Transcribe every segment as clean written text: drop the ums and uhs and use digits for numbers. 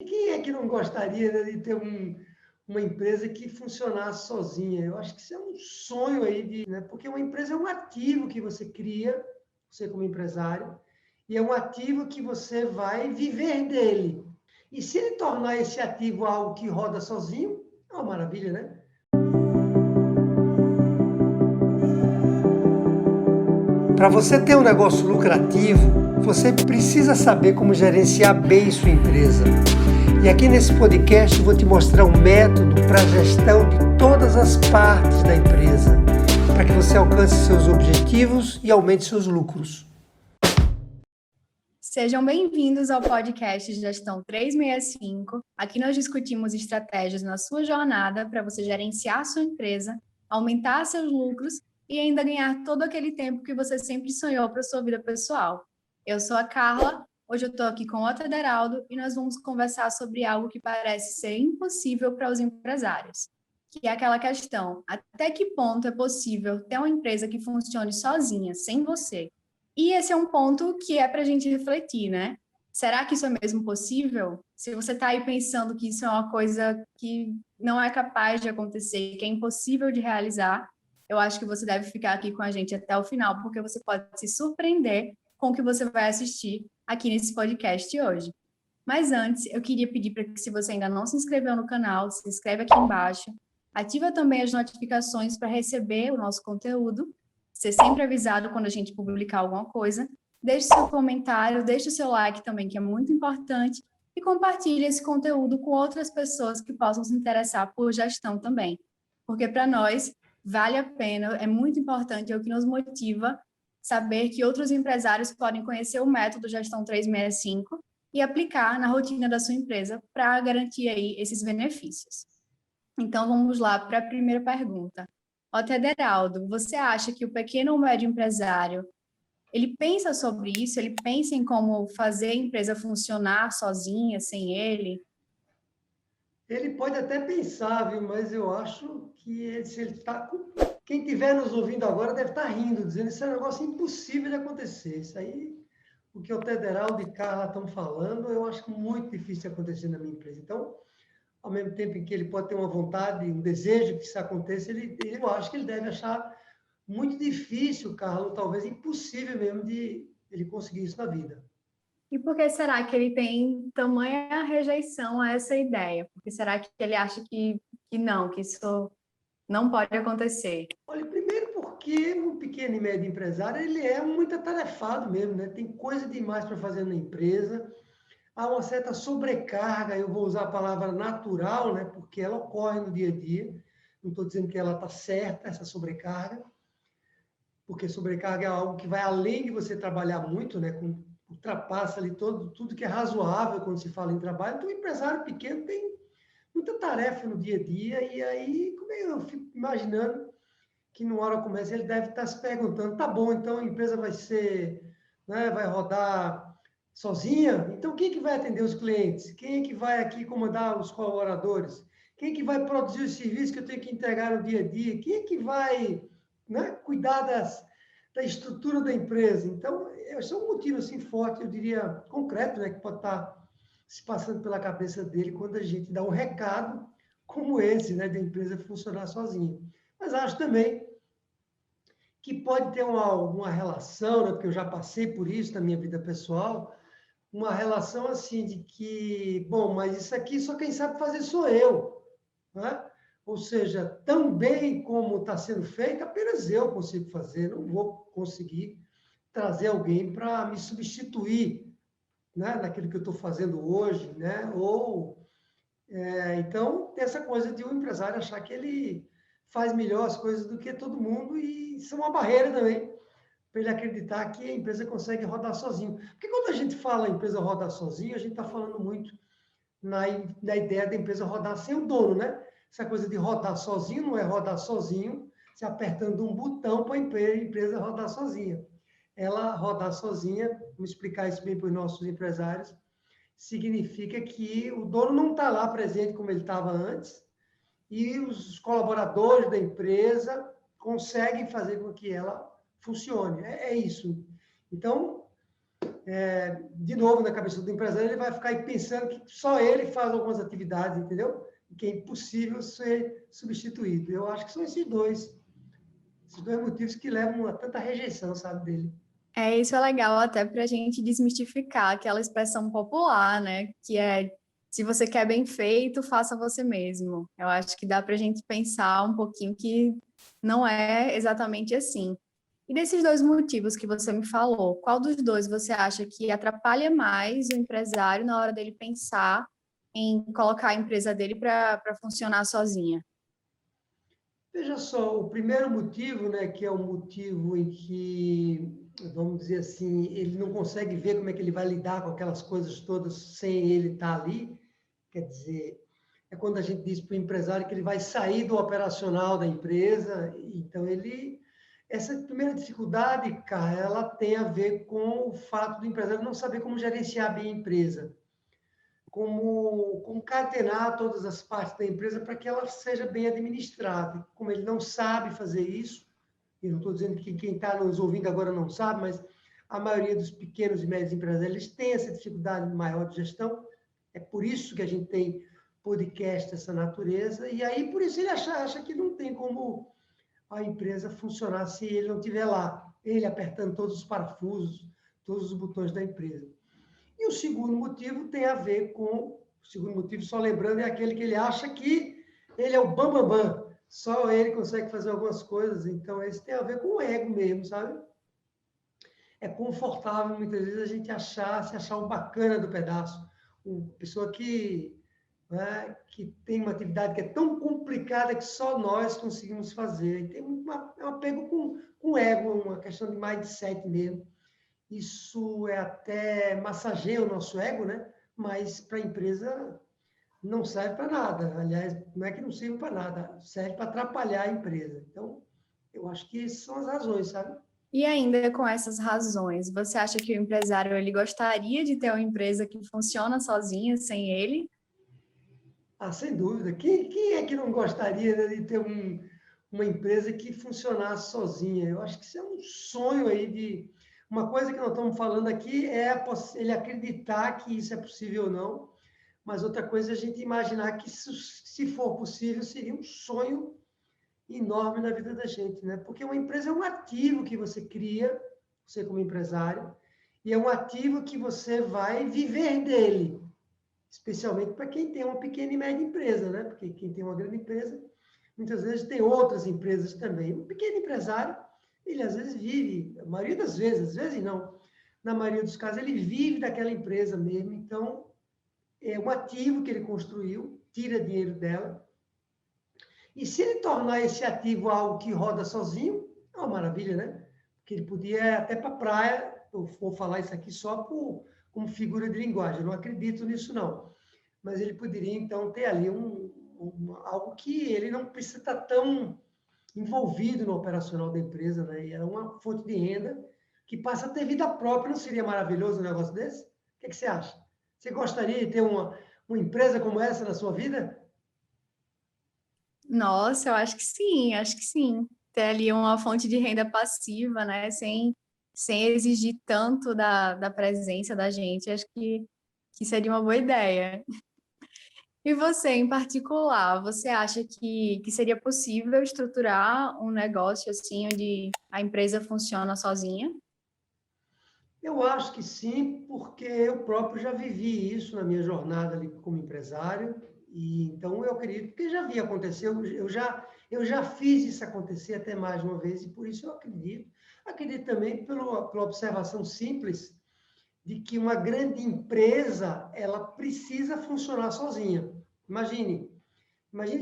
Quem é que não gostaria, né, de ter uma empresa que funcionasse sozinha? Eu acho que isso é um sonho aí, né? Porque uma empresa é um ativo que você cria, você como empresário, e é um ativo que você vai viver dele. E se ele tornar esse ativo algo que roda sozinho, é uma maravilha, né? Para você ter um negócio lucrativo, você precisa saber como gerenciar bem sua empresa. E aqui nesse podcast eu vou te mostrar um método para a gestão de todas as partes da empresa, para que você alcance seus objetivos e aumente seus lucros. Sejam bem-vindos ao podcast Gestão 365. Aqui nós discutimos estratégias na sua jornada para você gerenciar a sua empresa, aumentar seus lucros e ainda ganhar todo aquele tempo que você sempre sonhou para a sua vida pessoal. Eu sou a Carla, hoje eu estou aqui com o Tederaldo e nós vamos conversar sobre algo que parece ser impossível para os empresários, que é aquela questão: até que ponto é possível ter uma empresa que funcione sozinha, sem você? E esse é um ponto que é para a gente refletir, né? Será que isso é mesmo possível? Se você está aí pensando que isso é uma coisa que não é capaz de acontecer, que é impossível de realizar, eu acho que você deve ficar aqui com a gente até o final, porque você pode se surpreender com o que você vai assistir aqui nesse podcast hoje. Mas antes, eu queria pedir para que, se você ainda não se inscreveu no canal, se inscreve aqui embaixo, ativa também as notificações para receber o nosso conteúdo, ser sempre avisado quando a gente publicar alguma coisa. Deixe seu comentário, deixe o seu like também, que é muito importante, e compartilhe esse conteúdo com outras pessoas que possam se interessar por gestão também. Porque para nós vale a pena, é muito importante, é o que nos motiva saber que outros empresários podem conhecer o método Gestão 365 e aplicar na rotina da sua empresa para garantir aí esses benefícios. Então, vamos lá para a primeira pergunta. Tederaldo, você acha que o pequeno ou médio empresário, ele pensa sobre isso? Ele pensa em como fazer a empresa funcionar sozinha, sem ele? Ele pode até pensar, viu? Mas eu acho que se ele está... Quem estiver nos ouvindo agora deve estar rindo, dizendo que isso é um negócio impossível de acontecer. Isso aí, o que o Tederaldo e Carla estão falando, eu acho muito difícil de acontecer na minha empresa. Então, ao mesmo tempo em que ele pode ter uma vontade, um desejo que isso aconteça, eu acho que ele deve achar muito difícil, Carlos, talvez impossível mesmo de ele conseguir isso na vida. E por que será que ele tem tamanha rejeição a essa ideia? Porque será que ele acha que não, que isso não pode acontecer? Olha, primeiro porque um pequeno e médio empresário, ele é muito atarefado mesmo, né? Tem coisa demais para fazer na empresa, há uma certa sobrecarga, eu vou usar a palavra natural, né? Porque ela ocorre no dia a dia, não estou dizendo que ela está certa, essa sobrecarga, porque sobrecarga é algo que vai além de você trabalhar muito, né? Ultrapassa ali tudo que é razoável quando se fala em trabalho. Então, o empresário pequeno tem muita tarefa no dia a dia, e aí como eu fico imaginando que numa hora como essa ele deve estar se perguntando: tá bom, então a empresa vai ser, né, vai rodar sozinha? Então quem é que vai atender os clientes? Quem é que vai aqui comandar os colaboradores? Quem é que vai produzir os serviços que eu tenho que entregar no dia a dia? Quem é que vai, né, cuidar da estrutura da empressa? Então, esse é um motivo assim forte, eu diria, concreto, né, que pode estar se passando pela cabeça dele quando a gente dá um recado como esse, né, da empresa funcionar sozinha. Mas acho também que pode ter uma relação, né, porque eu já passei por isso na minha vida pessoal, uma relação assim de que, bom, mas isso aqui só quem sabe fazer sou eu, né? Ou seja, tão bem como está sendo feito, apenas eu consigo fazer, não vou conseguir trazer alguém para me substituir, né, naquilo que eu estou fazendo hoje, né? Então, tem essa coisa de um empresário achar que ele faz melhor as coisas do que todo mundo, e isso é uma barreira também para ele acreditar que a empresa consegue rodar sozinho. Porque quando a gente fala em empresa rodar sozinho, a gente está falando muito na ideia da empresa rodar sem o dono, né? Essa coisa de rodar sozinho não é rodar sozinho, se apertando um botão para a empresa rodar sozinha. Ela rodar sozinha, vamos explicar isso bem para os nossos empresários, significa que o dono não está lá presente como ele estava antes, e os colaboradores da empresa conseguem fazer com que ela funcione. É isso. Então, de novo, na cabeça do empresário, ele vai ficar aí pensando que só ele faz algumas atividades, entendeu? Que é impossível ser substituído. Eu acho que são esses dois motivos que levam a tanta rejeição, sabe, dele. Isso é legal até para a gente desmistificar aquela expressão popular, né? Que é, se você quer bem feito, faça você mesmo. Eu acho que dá para a gente pensar um pouquinho que não é exatamente assim. E desses dois motivos que você me falou, qual dos dois você acha que atrapalha mais o empresário na hora dele pensar em colocar a empresa dele para funcionar sozinha? Veja só, o primeiro motivo, né, que é o motivo em que, vamos dizer assim, ele não consegue ver como é que ele vai lidar com aquelas coisas todas sem ele estar ali, quer dizer, é quando a gente diz para o empresário que ele vai sair do operacional da empresa, então essa primeira dificuldade, cara, ela tem a ver com o fato do empresário não saber como gerenciar bem a empresa, como concatenar todas as partes da empresa para que ela seja bem administrada. Como ele não sabe fazer isso, e não estou dizendo que quem está nos ouvindo agora não sabe, mas a maioria dos pequenos e médios empresários eles têm essa dificuldade maior de gestão. É por isso que a gente tem podcast dessa natureza, e aí por isso ele acha que não tem como a empresa funcionar se ele não estiver lá, ele apertando todos os parafusos, todos os botões da empresa. E o segundo motivo tem a ver com, o segundo motivo, só lembrando, é aquele que ele acha que ele é o bambambam, bam, bam. Só ele consegue fazer algumas coisas, então esse tem a ver com o ego mesmo, sabe? É confortável, muitas vezes, a gente se achar um bacana do pedaço, uma pessoa que, né, que tem uma atividade que é tão complicada que só nós conseguimos fazer. E tem é um apego com o ego, uma questão de mindset mesmo. Isso é até massageia o nosso ego, né? Mas para a empresa não serve para nada. Aliás, não é que não sirva para nada, serve para atrapalhar a empresa. Então, eu acho que essas são as razões, sabe? E ainda com essas razões, você acha que o empresário ele gostaria de ter uma empresa que funciona sozinha, sem ele? Ah, sem dúvida. Quem é que não gostaria, né, de ter uma empresa que funcionasse sozinha? Eu acho que isso é um sonho aí de... Uma coisa que nós estamos falando aqui é ele acreditar que isso é possível ou não, mas outra coisa é a gente imaginar que, se for possível, seria um sonho enorme na vida da gente, né? Porque uma empresa é um ativo que você cria, você como empresário, e é um ativo que você vai viver dele, especialmente para quem tem uma pequena e média empresa, né? Porque quem tem uma grande empresa, muitas vezes tem outras empresas também. Um pequeno empresário, ele às vezes vive, a maioria das vezes, às vezes não, na maioria dos casos, ele vive daquela empresa mesmo, então é um ativo que ele construiu, tira dinheiro dela, e se ele tornar esse ativo algo que roda sozinho, é uma maravilha, né? Porque ele podia ir até para a praia, eu vou falar isso aqui só como figura de linguagem, eu não acredito nisso não, mas ele poderia então ter ali algo que ele não precisa estar tão envolvido no operacional da empresa, né? E é uma fonte de renda que passa a ter vida própria, não seria maravilhoso um negócio desse? O que você acha? Você gostaria de ter uma empresa como essa na sua vida? Nossa, eu acho que sim, acho que sim. Ter ali uma fonte de renda passiva, né? Sem exigir tanto da presença da gente, acho que seria uma boa ideia. E você, em particular, você acha que seria possível estruturar um negócio assim, onde a empresa funciona sozinha? Eu acho que sim, porque eu próprio já vivi isso na minha jornada ali como empresário, e então eu acredito que já vi acontecer, eu já fiz isso acontecer até mais de uma vez, e por isso eu acredito. Acredito também pela observação simples de que uma grande empresa, ela precisa funcionar sozinha. Imagine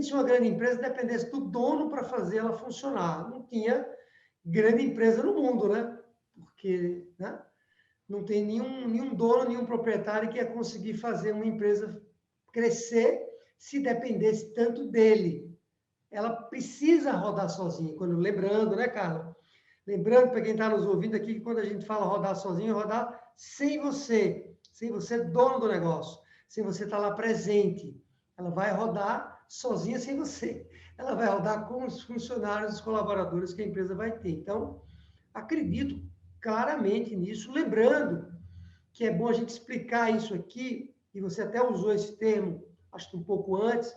se uma grande empresa dependesse do dono para fazer ela funcionar. Não tinha grande empresa no mundo, né? Porque, né? Não tem nenhum dono, nenhum proprietário que ia conseguir fazer uma empresa crescer se dependesse tanto dele. Ela precisa rodar sozinha. Lembrando, né, Carla? Lembrando para quem está nos ouvindo aqui que quando a gente fala rodar sozinho, rodar sem você dono do negócio, sem você estar lá presente. Ela vai rodar sozinha sem você. Ela vai rodar com os funcionários, os colaboradores que a empresa vai ter. Então, acredito claramente nisso, lembrando que é bom a gente explicar isso aqui, e você até usou esse termo, acho que um pouco antes.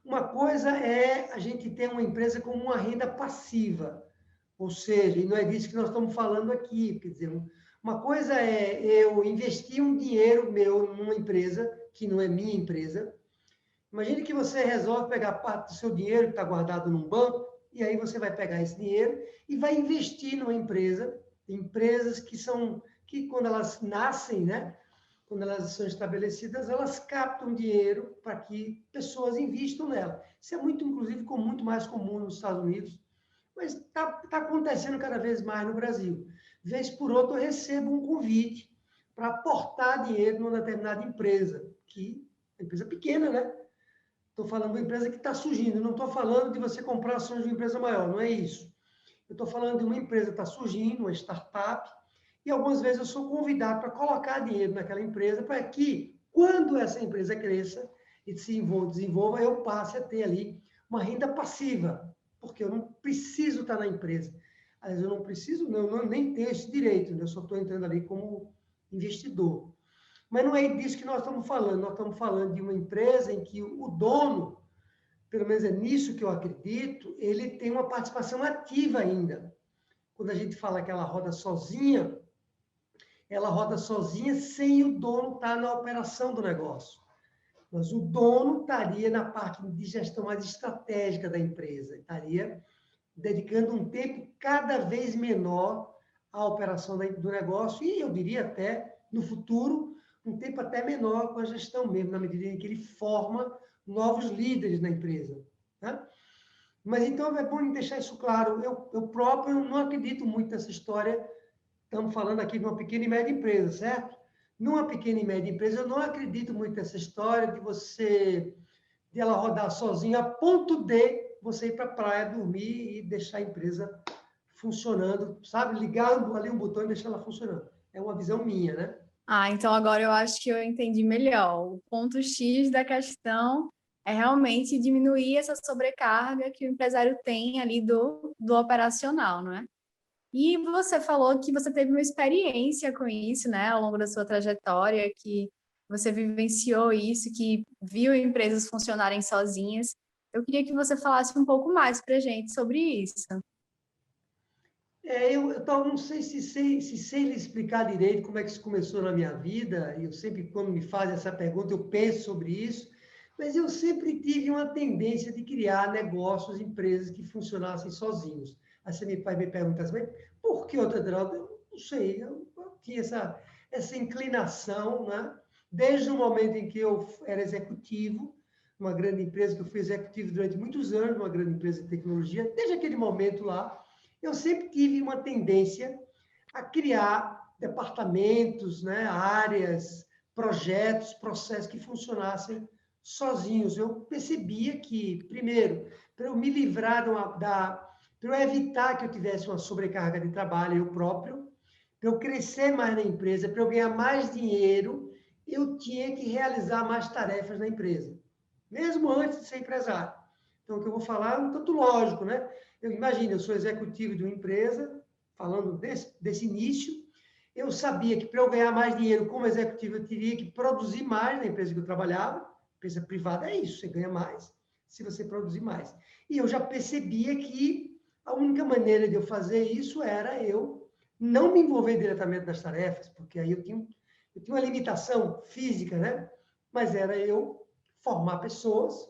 Uma coisa é a gente ter uma empresa como uma renda passiva, ou seja, e não é disso que nós estamos falando aqui, quer dizer, uma coisa é eu investir um dinheiro meu numa empresa, que não é minha empresa. Imagine que você resolve pegar parte do seu dinheiro que está guardado num banco, e aí você vai pegar esse dinheiro e vai investir numa empresa, empresas que quando elas nascem, né? Quando elas são estabelecidas, elas captam dinheiro para que pessoas investam nela. Isso é muito, inclusive, muito mais comum nos Estados Unidos, mas está acontecendo cada vez mais no Brasil. Vez por outra, eu recebo um convite para aportar dinheiro numa determinada empresa, que é uma empresa pequena, né? Estou falando de uma empresa que está surgindo, não estou falando de você comprar ações de uma empresa maior, não é isso. Eu estou falando de uma empresa que está surgindo, uma startup, e algumas vezes eu sou convidado para colocar dinheiro naquela empresa para que, quando essa empresa cresça e se desenvolva, eu passe a ter ali uma renda passiva, porque eu não preciso estar na empresa. Às vezes eu não preciso, não nem tenho esse direito, né? Eu só estou entrando ali como investidor. Mas não é disso que nós estamos falando. Nós estamos falando de uma empresa em que o dono, pelo menos é nisso que eu acredito, ele tem uma participação ativa ainda. Quando a gente fala que ela roda sozinha sem o dono estar na operação do negócio. Mas o dono estaria na parte de gestão mais estratégica da empresa, estaria dedicando um tempo cada vez menor à operação do negócio e, eu diria até, no futuro, um tempo até menor com a gestão mesmo, na medida em que ele forma novos líderes na empresa. Né? Mas, então, é bom deixar isso claro. Eu próprio não acredito muito nessa história. Estamos falando aqui de uma pequena e média empresa, certo? Numa pequena e média empresa, eu não acredito muito nessa história de ela rodar sozinha a ponto de você ir para a praia dormir e deixar a empresa funcionando, sabe? Ligar ali um botão e deixar ela funcionando. É uma visão minha, né? Ah, então agora eu acho que eu entendi melhor. O ponto X da questão é realmente diminuir essa sobrecarga que o empresário tem ali do operacional, não é? E você falou que você teve uma experiência com isso, né, ao longo da sua trajetória, que você vivenciou isso, que viu empresas funcionarem sozinhas. Eu queria que você falasse um pouco mais para a gente sobre isso. Eu não sei se sei lhe explicar direito como é que isso começou na minha vida. Eu sempre, quando me fazem essa pergunta, eu penso sobre isso. Mas eu sempre tive uma tendência de criar negócios, empresas que funcionassem sozinhos. Aí você vai me perguntar assim, mas por que outra droga? Eu não sei, eu tinha essa inclinação, né? Desde o momento em que eu era executivo, numa grande empresa, que eu fui executivo durante muitos anos, numa grande empresa de tecnologia, desde aquele momento lá, eu sempre tive uma tendência a criar departamentos, né, áreas, projetos, processos que funcionassem sozinhos. Eu percebia que, primeiro, para eu me livrar para eu evitar que eu tivesse uma sobrecarga de trabalho eu próprio, para eu crescer mais na empresa, para eu ganhar mais dinheiro, eu tinha que realizar mais tarefas na empresa, mesmo antes de ser empresário. Então, o que eu vou falar é um tanto lógico, né? Eu imagino, eu sou executivo de uma empresa, falando desse início, eu sabia que para eu ganhar mais dinheiro como executivo, eu teria que produzir mais na empresa que eu trabalhava. Empresa privada é isso, você ganha mais se você produzir mais. E eu já percebia que a única maneira de eu fazer isso era eu não me envolver diretamente nas tarefas, porque aí eu tinha uma limitação física, né? Mas era eu formar pessoas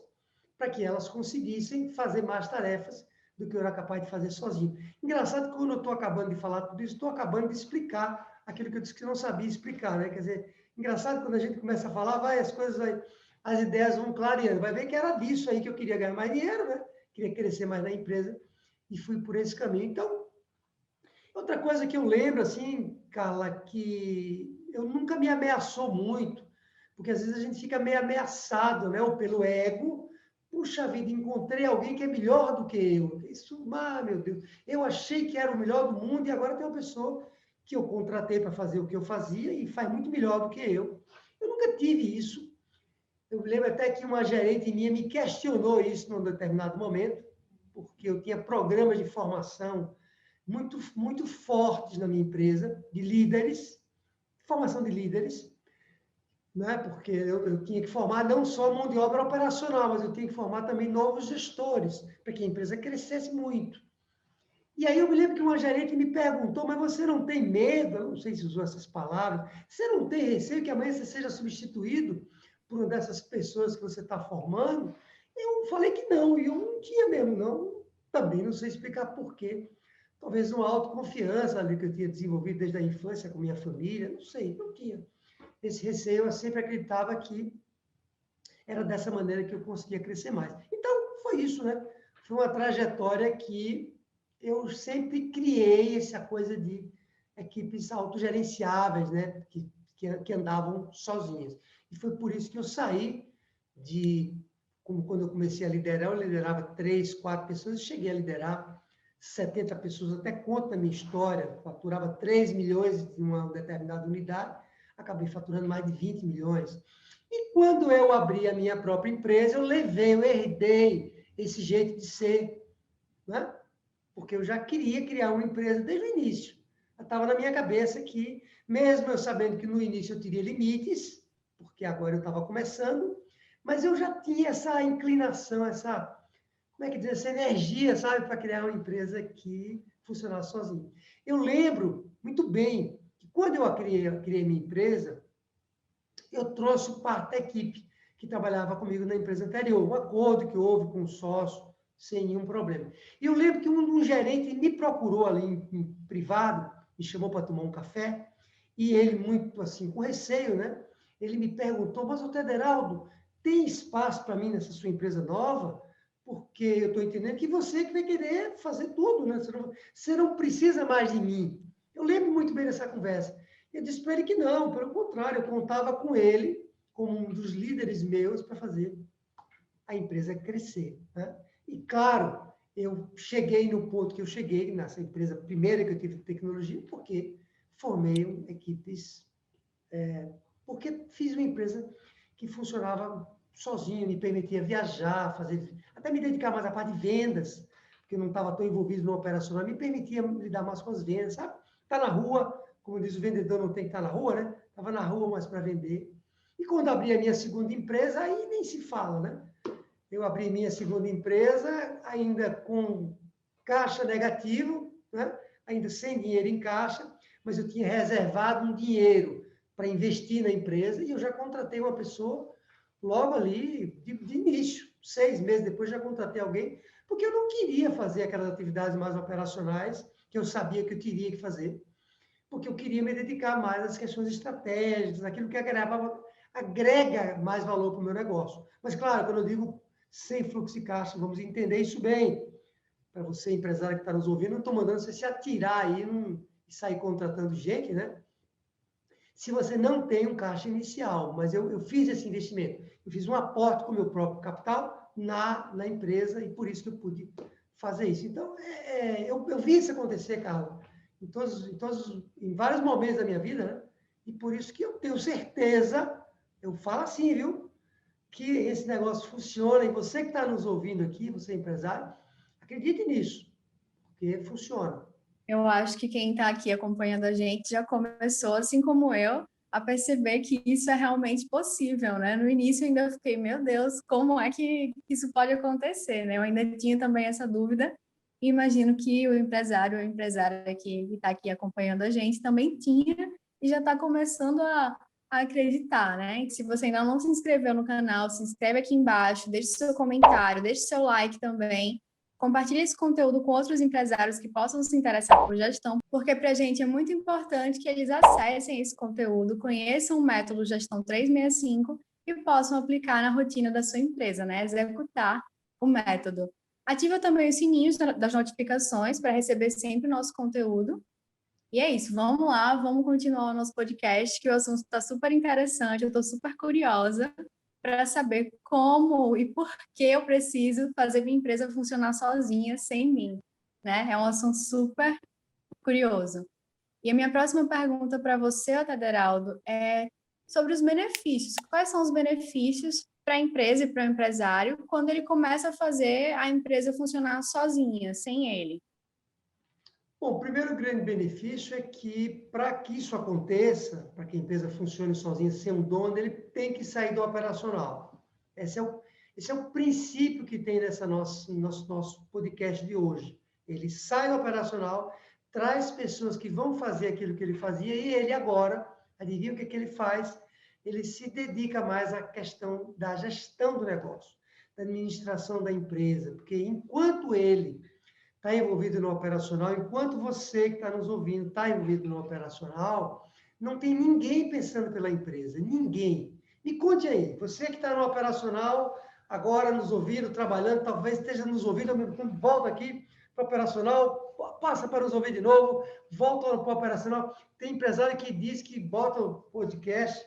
para que elas conseguissem fazer mais tarefas do que eu era capaz de fazer sozinho. Engraçado que quando eu estou acabando de falar tudo isso, estou acabando de explicar aquilo que eu disse que eu não sabia explicar, né? Quer dizer, engraçado quando a gente começa a falar, as coisas, as ideias vão clareando. Vai ver que era disso aí que eu queria ganhar mais dinheiro, né? Queria crescer mais na empresa e fui por esse caminho. Então, outra coisa que eu lembro, assim, Carla, que eu nunca me ameaçou muito, porque às vezes a gente fica meio ameaçado, né? Ou pelo ego. Puxa vida, encontrei alguém que é melhor do que eu. Isso, meu Deus, eu achei que era o melhor do mundo e agora tem uma pessoa que eu contratei para fazer o que eu fazia e faz muito melhor do que eu. Eu nunca tive isso. Eu lembro até que uma gerente minha me questionou isso num determinado momento, porque eu tinha programas de formação muito, muito fortes na minha empresa, de líderes, formação de líderes, né? Porque eu tinha que formar não só mão de obra operacional, mas eu tinha que formar também novos gestores, para que a empresa crescesse muito. E aí eu me lembro que uma gerente me perguntou, mas você não tem medo, eu não sei se usou essas palavras, você não tem receio que amanhã você seja substituído por uma dessas pessoas que você está formando? Eu falei que não, e eu não tinha mesmo, não. Também não sei explicar por quê. Talvez uma autoconfiança ali que eu tinha desenvolvido desde a infância com minha família, não sei, não tinha. Esse receio, eu sempre acreditava que era dessa maneira que eu conseguia crescer mais. Então, foi isso, né? Foi uma trajetória que eu sempre criei essa coisa de equipes autogerenciáveis, né? Que andavam sozinhas. E foi por isso que eu saí de, como quando eu comecei a liderar, eu liderava 3, 4 pessoas, e cheguei a liderar 70 pessoas, até conta a minha história, faturava 3 milhões em uma determinada unidade, acabei faturando mais de 20 milhões. E quando eu abri a minha própria empresa, eu herdei esse jeito de ser, né? Porque eu já queria criar uma empresa desde o início. Estava na minha cabeça que, mesmo eu sabendo que no início eu teria limites, porque agora eu estava começando, mas eu já tinha essa inclinação, como é que diz, essa energia, sabe, para criar uma empresa que funcionasse sozinha. Eu lembro muito bem que quando eu criei minha empresa, eu trouxe parte da equipe que trabalhava comigo na empresa anterior, um acordo que houve com o sócio, sem nenhum problema. E eu lembro que um gerente me procurou ali em privado, me chamou para tomar um café, e ele, muito assim, com receio, né? Ele me perguntou, mas, ô Tederaldo, tem espaço para mim nessa sua empresa nova? Porque eu estou entendendo que você que vai querer fazer tudo, né? Você não precisa mais de mim. Eu lembro muito bem dessa conversa. Eu disse para ele que não, pelo contrário, eu contava com ele como um dos líderes meus para fazer a empresa crescer, né? E, claro, eu cheguei no ponto que eu cheguei nessa empresa primeira que eu tive de tecnologia, porque formei equipes, porque fiz uma empresa que funcionava sozinha, me permitia viajar, fazer, até me dedicar mais à parte de vendas, porque eu não estava tão envolvido no operacional, me permitia lidar mais com as vendas, sabe? Tá na rua, como diz o vendedor, não tem que estar na rua, né? Estava na rua, mas para vender. E quando abri a minha segunda empresa, aí nem se fala, né? Eu abri minha segunda empresa, ainda com caixa negativo, né? Ainda sem dinheiro em caixa, mas eu tinha reservado um dinheiro para investir na empresa e eu já contratei uma pessoa logo ali, de início. 6 meses depois já contratei alguém, porque eu não queria fazer aquelas atividades mais operacionais que eu sabia que eu teria que fazer, porque eu queria me dedicar mais às questões estratégicas, aquilo que agrega mais valor para o meu negócio. Mas, claro, quando eu digo sem fluxo de caixa, vamos entender isso bem. Para você, empresário que está nos ouvindo, não estou mandando você se atirar aí e sair contratando gente, né? Se você não tem um caixa inicial, mas eu fiz esse investimento, eu fiz um aporte com o meu próprio capital na empresa e por isso que eu pude fazer isso. Então, eu vi isso acontecer, Carla, em vários momentos da minha vida, né? E por isso que eu tenho certeza, eu falo assim, viu? Que esse negócio funciona, e você que está nos ouvindo aqui, você é empresário, acredite nisso, porque funciona. Eu acho que quem está aqui acompanhando a gente já começou, assim como eu, a perceber que isso é realmente possível, né? No início eu ainda fiquei, meu Deus, como é que isso pode acontecer, né? Eu ainda tinha também essa dúvida, e imagino que o empresário ou a empresária que está aqui acompanhando a gente também tinha e já está começando a acreditar, né? E se você ainda não se inscreveu no canal, se inscreve aqui embaixo, deixe seu comentário, deixe seu like também. Compartilhe esse conteúdo com outros empresários que possam se interessar por gestão, porque para a gente é muito importante que eles acessem esse conteúdo, conheçam o método Gestão 365 e possam aplicar na rotina da sua empresa, né? Executar o método. Ativa também os sininhos das notificações para receber sempre o nosso conteúdo. E é isso, vamos lá, vamos continuar o nosso podcast, que o assunto está super interessante, eu estou super curiosa para saber como e por que eu preciso fazer minha empresa funcionar sozinha, sem mim, né? É um assunto super curioso. E a minha próxima pergunta para você, Tederaldo, é sobre os benefícios. Quais são os benefícios para a empresa e para o empresário quando ele começa a fazer a empresa funcionar sozinha, sem ele? Bom, o primeiro grande benefício é que, para que isso aconteça, para que a empresa funcione sozinha, sem um dono, ele tem que sair do operacional. Esse é o princípio que tem nessa nosso podcast de hoje. Ele sai do operacional, traz pessoas que vão fazer aquilo que ele fazia, e ele agora, adivinha o que ele faz? Ele se dedica mais à questão da gestão do negócio, da administração da empresa, porque enquanto ele está envolvido no operacional, enquanto você que está nos ouvindo está envolvido no operacional, não tem ninguém pensando pela empresa, ninguém. Me conte aí, você que está no operacional, agora nos ouvindo, trabalhando, talvez esteja nos ouvindo, ao mesmo tempo, volta aqui para o operacional, passa para nos ouvir de novo, volta para o operacional. Tem empresário que diz que bota o podcast,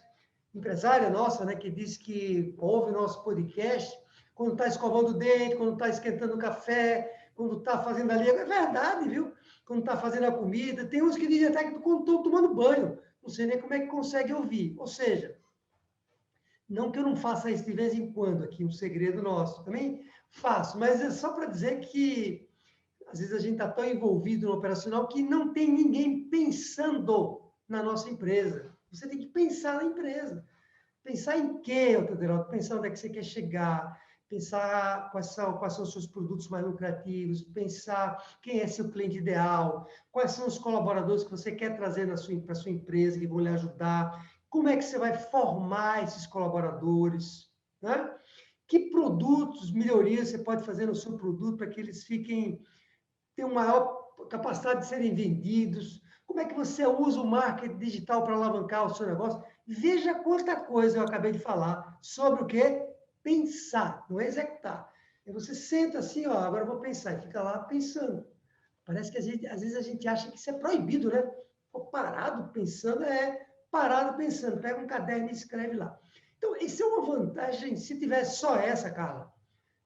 empresária nossa, né, que diz que ouve o nosso podcast quando está escovando o dente, quando está esquentando o café, quando está fazendo ali, é verdade, viu? Quando está fazendo a comida, tem uns que dizem até que quando estão tomando banho, não sei nem como é que consegue ouvir. Ou seja, não que eu não faça isso de vez em quando, aqui um segredo nosso, também faço, mas é só para dizer que às vezes a gente está tão envolvido no operacional que não tem ninguém pensando na nossa empresa. Você tem que pensar na empresa. Pensar em quê, Teodorato? Pensar onde é que você quer chegar, pensar quais são os seus produtos mais lucrativos, pensar quem é seu cliente ideal, quais são os colaboradores que você quer trazer para a sua empresa, que vão lhe ajudar, como é que você vai formar esses colaboradores, né? Que produtos, melhorias você pode fazer no seu produto para que eles tenham maior capacidade de serem vendidos, como é que você usa o marketing digital para alavancar o seu negócio. Veja quanta coisa eu acabei de falar sobre o quê? Pensar, não é executar. E você senta assim, ó, agora eu vou pensar, e fica lá pensando. Parece que às vezes a gente acha que isso é proibido, né? Pô, parado pensando, parado pensando. Pega um caderno e escreve lá. Então, isso é uma vantagem. Se tivesse só essa, Carla,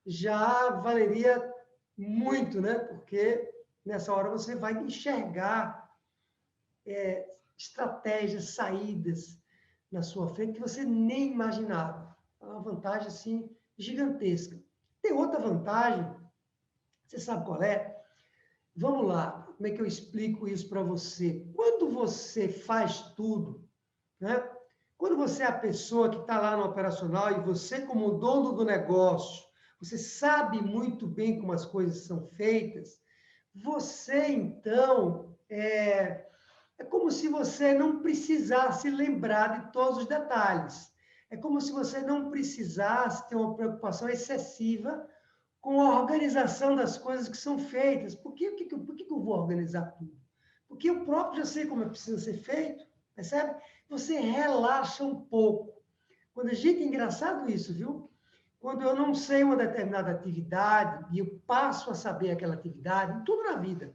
já valeria muito, né? Porque nessa hora você vai enxergar estratégias, saídas na sua frente que você nem imaginava. É uma vantagem, assim, gigantesca. Tem outra vantagem, você sabe qual é? Vamos lá, como é que eu explico isso para você? Quando você faz tudo, né? Quando você é a pessoa que está lá no operacional e você, como dono do negócio, você sabe muito bem como as coisas são feitas, você, então, é como se você não precisasse lembrar de todos os detalhes. É como se você não precisasse ter uma preocupação excessiva com a organização das coisas que são feitas. Por que eu vou organizar tudo? Porque eu próprio já sei como é precisa ser feito, percebe? Você relaxa um pouco. Quando a gente, engraçado isso, viu? Quando eu não sei uma determinada atividade e eu passo a saber aquela atividade, em tudo na vida,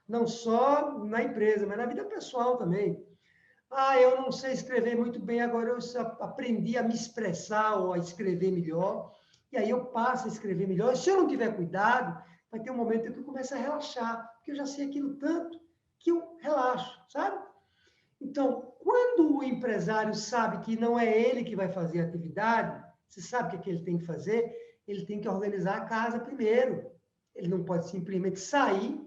não só na empresa, mas na vida pessoal também. Ah, eu não sei escrever muito bem, agora eu aprendi a me expressar ou a escrever melhor, e aí eu passo a escrever melhor. Se eu não tiver cuidado, vai ter um momento em que eu começo a relaxar, porque eu já sei aquilo tanto que eu relaxo, sabe? Então, quando o empresário sabe que não é ele que vai fazer a atividade, você sabe o que é que ele tem que fazer? Ele tem que organizar a casa primeiro. Ele não pode simplesmente sair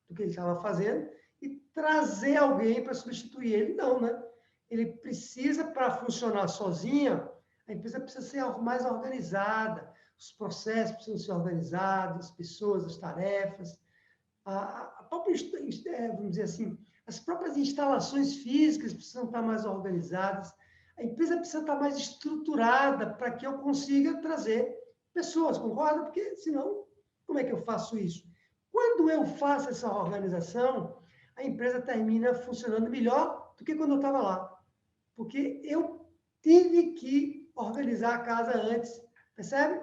do que ele estava fazendo e trazer alguém para substituir ele. Não, né? Ele precisa, para funcionar sozinha, a empresa precisa ser mais organizada, os processos precisam ser organizados, as pessoas, as tarefas, a própria, vamos dizer assim, as próprias instalações físicas precisam estar mais organizadas, a empresa precisa estar mais estruturada para que eu consiga trazer pessoas, concorda? Porque, senão, como é que eu faço isso? Quando eu faço essa organização, a empresa termina funcionando melhor do que quando eu estava lá. Porque eu tive que organizar a casa antes, percebe?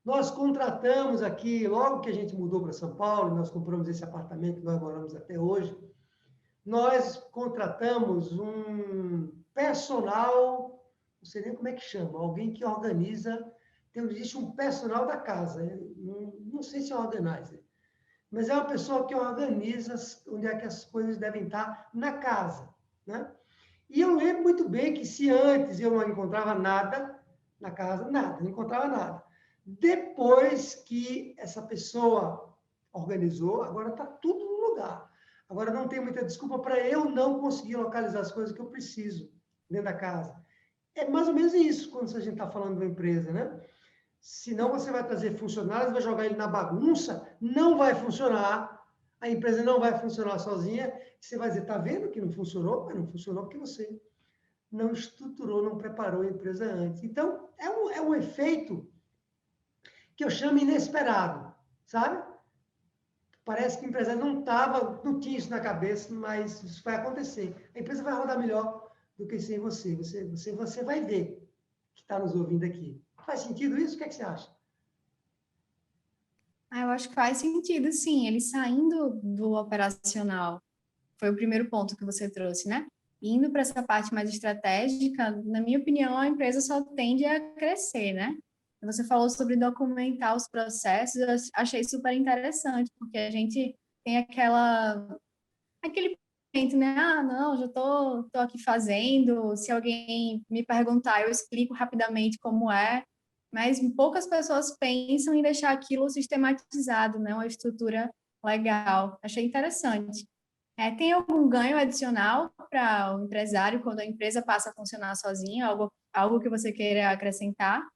Nós contratamos aqui, logo que a gente mudou para São Paulo, nós compramos esse apartamento que nós moramos até hoje, nós contratamos um personal, não sei nem como é que chama, alguém que organiza, existe um personal da casa, não sei se é organizer, mas é uma pessoa que organiza onde é que as coisas devem estar na casa, né? E eu lembro muito bem que se antes eu não encontrava nada na casa, nada, não encontrava nada. Depois que essa pessoa organizou, agora está tudo no lugar. Agora, não tem muita desculpa para eu não conseguir localizar as coisas que eu preciso dentro da casa. É mais ou menos isso quando a gente está falando de uma empresa, né? Senão você vai trazer funcionários, vai jogar ele na bagunça, não vai funcionar, a empresa não vai funcionar sozinha, você vai dizer, tá vendo que não funcionou? Mas não funcionou porque você não estruturou, não preparou a empresa antes. Então, é um efeito que eu chamo inesperado, sabe? Parece que o empresário não tinha isso na cabeça, mas isso vai acontecer. A empresa vai rodar melhor do que sem você. Você vai ver que está nos ouvindo aqui. Faz sentido isso? O que é que você acha? Eu acho que faz sentido, sim. Ele saindo do operacional, foi o primeiro ponto que você trouxe, né? Indo para essa parte mais estratégica, na minha opinião, a empresa só tende a crescer, né? Você falou sobre documentar os processos, eu achei super interessante, porque a gente tem aquele momento, né? Ah, não, já tô aqui fazendo, se alguém me perguntar, eu explico rapidamente como é, mas poucas pessoas pensam em deixar aquilo sistematizado, né? Uma estrutura legal. Achei interessante. Tem algum ganho adicional para o empresário quando a empresa passa a funcionar sozinha? Algo que você queira acrescentar?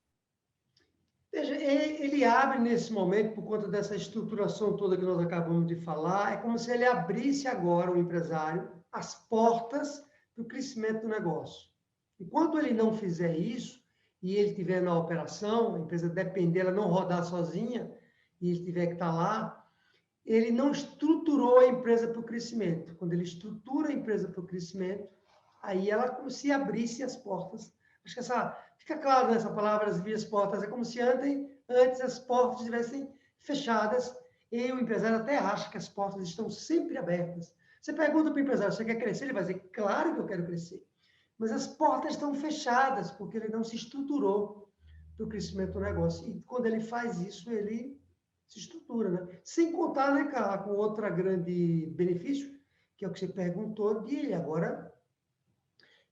Veja, ele abre nesse momento, por conta dessa estruturação toda que nós acabamos de falar, é como se ele abrisse agora, o empresário, as portas do crescimento do negócio. Enquanto ele não fizer isso, e ele estiver na operação, a empresa depender, ela não rodar sozinha, e ele tiver que estar lá, ele não estruturou a empresa para o crescimento. Quando ele estrutura a empresa para o crescimento, aí ela como se abrisse as portas. Acho que fica claro nessa palavra, as vias portas. É como se antes as portas estivessem fechadas e o empresário até acha que as portas estão sempre abertas. Você pergunta para o empresário, você quer crescer? Ele vai dizer, claro que eu quero crescer. Mas as portas estão fechadas, porque ele não se estruturou para o crescimento do negócio. E quando ele faz isso, ele se estrutura, né? Sem contar, né, Carla, com outra grande benefício, que é o que você perguntou, de agora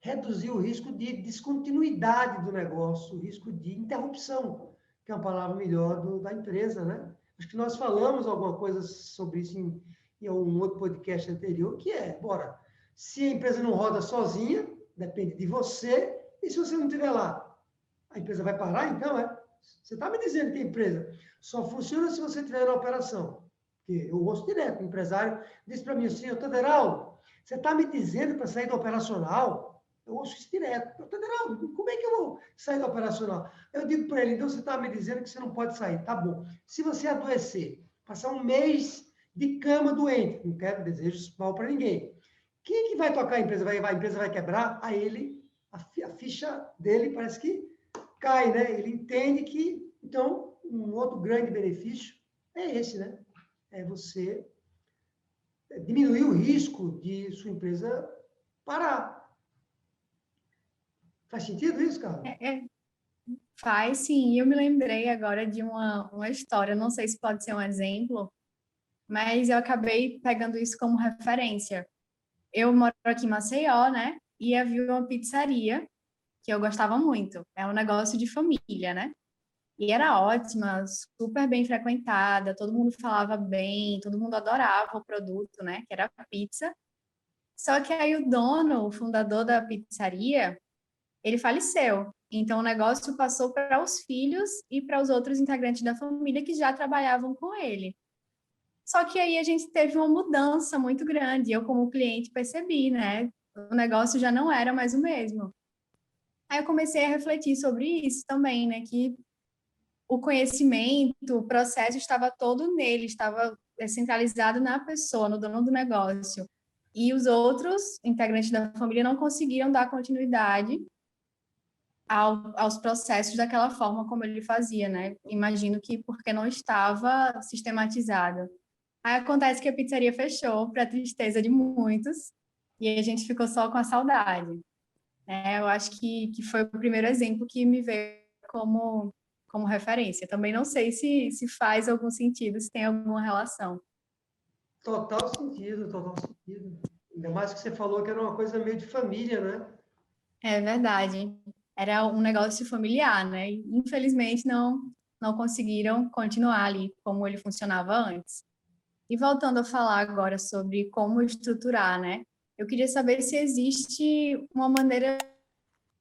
reduzir o risco de descontinuidade do negócio, o risco de interrupção, que é uma palavra melhor da empresa, né? Acho que nós falamos alguma coisa sobre isso em um outro podcast anterior, que é, bora, se a empresa não roda sozinha, depende de você, e se você não estiver lá, a empresa vai parar, então, é? Você está me dizendo que a empresa só funciona se você estiver na operação. Porque eu ouço direto, o empresário diz para mim assim, Taderaldo, você está me dizendo para sair do operacional? Eu ouço isso direto. Taderaldo, como é que eu vou sair do operacional? Eu digo para ele, então você está me dizendo que você não pode sair. Tá bom. Se você adoecer, passar um mês de cama doente, não quero desejos mal para ninguém. Quem é que vai tocar a empresa? A empresa vai quebrar? A ele, a ficha dele parece que cai, né? Ele entende que, então, um outro grande benefício é esse, né? É você diminuir o risco de sua empresa parar. Faz sentido isso, Carlos? Faz sim. Eu me lembrei agora de uma história, não sei se pode ser um exemplo, mas eu acabei pegando isso como referência. Eu moro aqui em Maceió, né? E havia uma pizzaria que eu gostava muito. É um negócio de família, né? E era ótima, super bem frequentada, todo mundo falava bem, todo mundo adorava o produto, né? Que era a pizza. Só que aí o dono, o fundador da pizzaria, ele faleceu. Então o negócio passou para os filhos e para os outros integrantes da família que já trabalhavam com ele. Só que aí a gente teve uma mudança muito grande. Eu, como cliente, percebi, né? O negócio já não era mais o mesmo. Aí eu comecei a refletir sobre isso também, né? Que o conhecimento, o processo estava todo nele, estava centralizado na pessoa, no dono do negócio. E os outros integrantes da família não conseguiram dar continuidade aos processos daquela forma como ele fazia, né? Imagino que porque não estava sistematizado. Aí acontece que a pizzaria fechou, para tristeza de muitos, e a gente ficou só com a saudade. Eu acho que foi o primeiro exemplo que me veio como referência. Também não sei se faz algum sentido, se tem alguma relação. Total sentido, total sentido. Ainda mais que você falou que era uma coisa meio de família, né? É verdade. Era um negócio familiar, né? E, infelizmente não conseguiram continuar ali como ele funcionava antes. E voltando a falar agora sobre como estruturar, né? Eu queria saber se existe uma maneira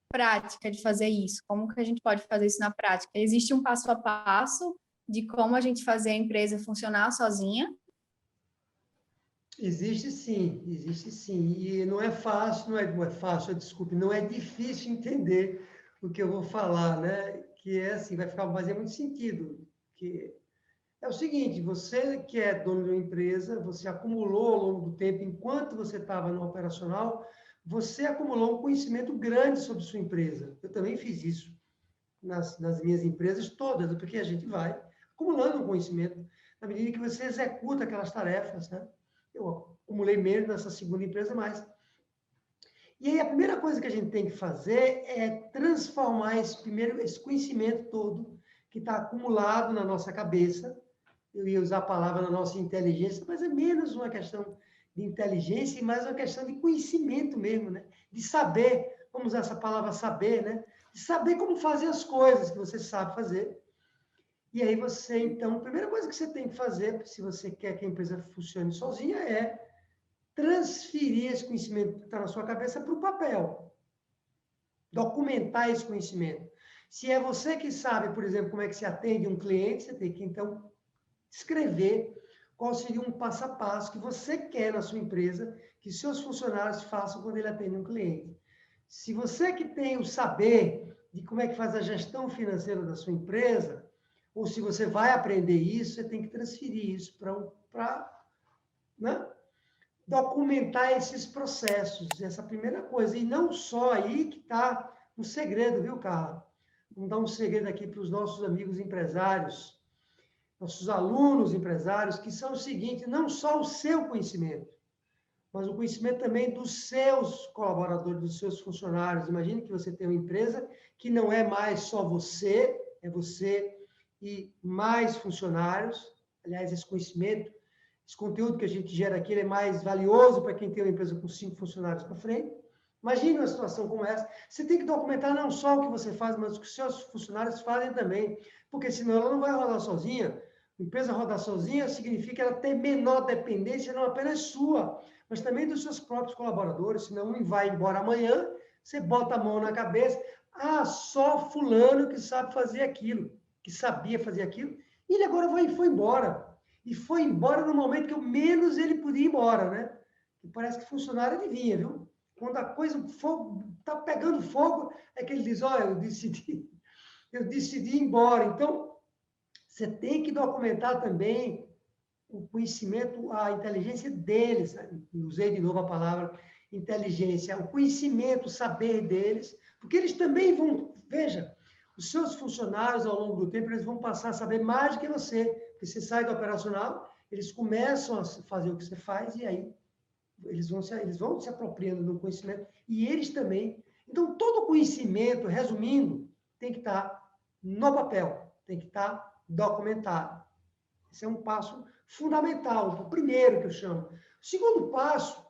prática de fazer isso. Como que a gente pode fazer isso na prática? Existe um passo a passo de como a gente fazer a empresa funcionar sozinha? Existe sim, existe sim. E não é fácil, não é fácil, desculpe, não é difícil entender o que eu vou falar, né? Que é assim, vai fazer muito sentido. Que é o seguinte, você que é dono de uma empresa, você acumulou ao longo do tempo, enquanto você estava no operacional, você acumulou um conhecimento grande sobre sua empresa. Eu também fiz isso nas minhas empresas todas, porque a gente vai acumulando um conhecimento na medida que você executa aquelas tarefas, né? Eu acumulei menos nessa segunda empresa, mais. E aí a primeira coisa que a gente tem que fazer é transformar esse conhecimento todo que está acumulado na nossa cabeça. Eu ia usar a palavra na nossa inteligência, mas é menos uma questão de inteligência e mais uma questão de conhecimento mesmo, né? De saber, vamos usar essa palavra saber, né? De saber como fazer as coisas que você sabe fazer. E aí você, então, a primeira coisa que você tem que fazer, se você quer que a empresa funcione sozinha, é transferir esse conhecimento que está na sua cabeça para o papel. Documentar esse conhecimento. Se é você que sabe, por exemplo, como é que se atende um cliente, você tem que, então, escrever qual seria um passo a passo que você quer na sua empresa que seus funcionários façam quando ele atende um cliente. Se você que tem o saber de como é que faz a gestão financeira da sua empresa, ou se você vai aprender isso, você tem que transferir isso para, né? Documentar esses processos, essa primeira coisa. E não só aí que está um segredo, viu, Carla? Vamos dar um segredo aqui para os nossos amigos empresários, nossos alunos empresários, que são o seguinte, não só o seu conhecimento, mas o conhecimento também dos seus colaboradores, dos seus funcionários. Imagine que você tem uma empresa que não é mais só você, é você e mais funcionários. Aliás, esse conhecimento, esse conteúdo que a gente gera aqui, ele é mais valioso para quem tem uma empresa com 5 funcionários para frente. Imagine uma situação como essa. Você tem que documentar não só o que você faz, mas o que os seus funcionários fazem também, porque senão ela não vai rodar sozinha. A empresa rodar sozinha significa ela ter menor dependência, não apenas sua, mas também dos seus próprios colaboradores, senão um vai embora amanhã, você bota a mão na cabeça, só fulano que sabe fazer aquilo, que sabia fazer aquilo, e ele agora foi embora. E foi embora no momento que menos ele podia ir embora, né? E parece que funcionário adivinha, viu? Quando a coisa está pegando fogo, é que ele diz, eu decidi ir embora. Então, você tem que documentar também o conhecimento, a inteligência deles. Usei de novo a palavra inteligência, o conhecimento, o saber deles, porque eles também vão, veja, os seus funcionários ao longo do tempo, eles vão passar a saber mais do que você, porque você sai do operacional, eles começam a fazer o que você faz e aí eles vão se apropriando do conhecimento e eles também. Então, todo conhecimento, resumindo, tem que estar no papel, tem que estar documentado. Esse é um passo fundamental, o primeiro que eu chamo. O segundo passo,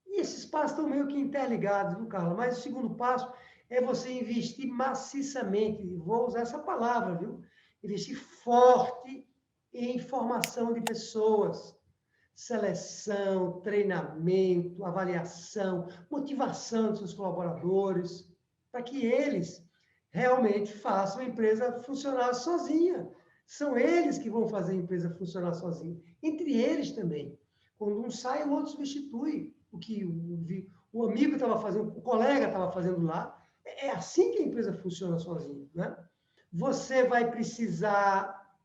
e esses passos estão meio que interligados, viu, Carla? Mas o segundo passo é você investir maciçamente, vou usar essa palavra, viu? Investir forte em formação de pessoas, seleção, treinamento, avaliação, motivação dos seus colaboradores, para que eles realmente façam a empresa funcionar sozinha. São eles que vão fazer a empresa funcionar sozinha. Entre eles também. Quando um sai, o outro substitui o que o amigo estava fazendo, o colega estava fazendo lá. É assim que a empresa funciona sozinha, né? Você vai precisar,